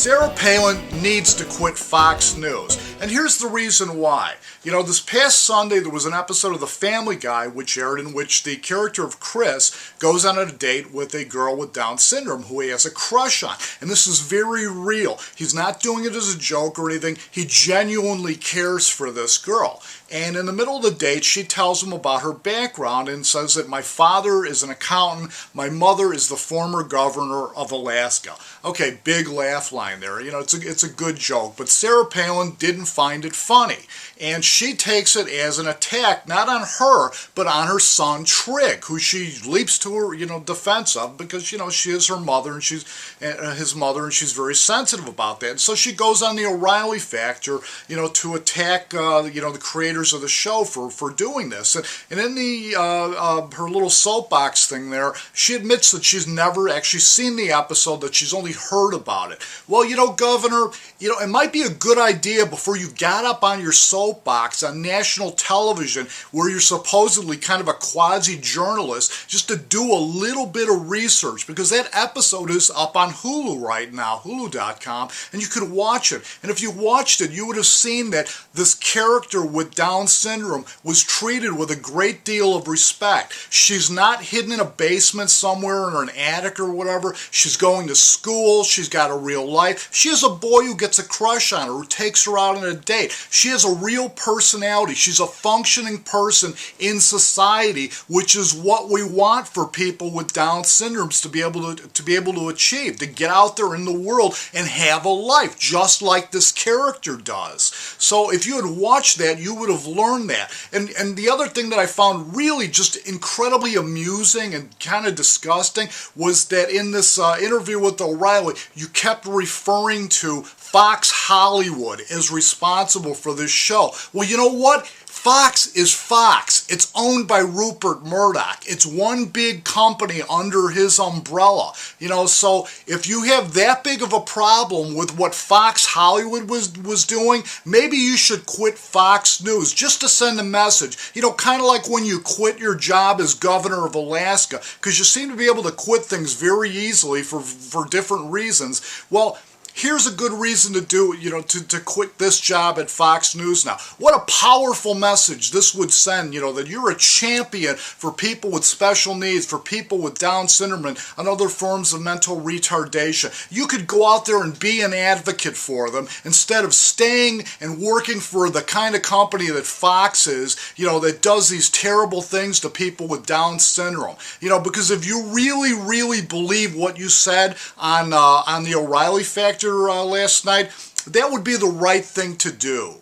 Sarah Palin needs to quit Fox News. And here's the reason why. You know, this past Sunday there was an episode of The Family Guy which aired in which the character of Chris goes on a date with a girl with Down syndrome who he has a crush on. And this is very real. He's not doing it as a joke or anything. He genuinely cares for this girl. And in the middle of the date, she tells him about her background and says that my father is an accountant, my mother is the former governor of Alaska. Okay, big laugh line there. You know, it's a good joke. But Sarah Palin didn't find it funny. And she takes it as an attack, not on her, but on her son Trig, who she leaps to her, defense of because, she is her mother and she's his mother and she's very sensitive about that. And so she goes on the O'Reilly factor, to attack, the creators of the show for doing this. And in the her little soapbox thing there, she admits that she's never actually seen the episode, that she's only heard about it. Well, Governor, it might be a good idea before you got up on your soapbox on national television where you're supposedly kind of a quasi-journalist just to do a little bit of research, because that episode is up on Hulu right now, hulu.com, and you could watch it. And if you watched it, you would have seen that this character with Down syndrome was treated with a great deal of respect. She's not hidden in a basement somewhere or an attic or whatever. She's going to school. She's got a real life. She has a boy who gets a crush on her, who takes her out on a date. She has a real personality. She's a functioning person in society, which is what we want for people with Down syndromes to be able to achieve, to get out there in the world and have a life, just like this character does. So if you had watched that, you would have learned that. And the other thing that I found really just incredibly amusing and kind of disgusting was that in this interview with O'Reilly, you kept referring to Fox Hollywood as responsible for this show. Well, you know what? Fox is Fox. It's owned by Rupert Murdoch. It's one big company under his umbrella. So if you have that big of a problem with what Fox Hollywood was doing, maybe you should quit Fox News just to send a message. Kind of like when you quit your job as governor of Alaska, because you seem to be able to quit things very easily for different reasons. Well, here's a good reason to do, to quit this job at Fox News now. What a powerful message this would send, that you're a champion for people with special needs, for people with Down syndrome and other forms of mental retardation. You could go out there and be an advocate for them instead of staying and working for the kind of company that Fox is, that does these terrible things to people with Down syndrome. Because if you really, really believe what you said on the O'Reilly factor last night, that would be the right thing to do.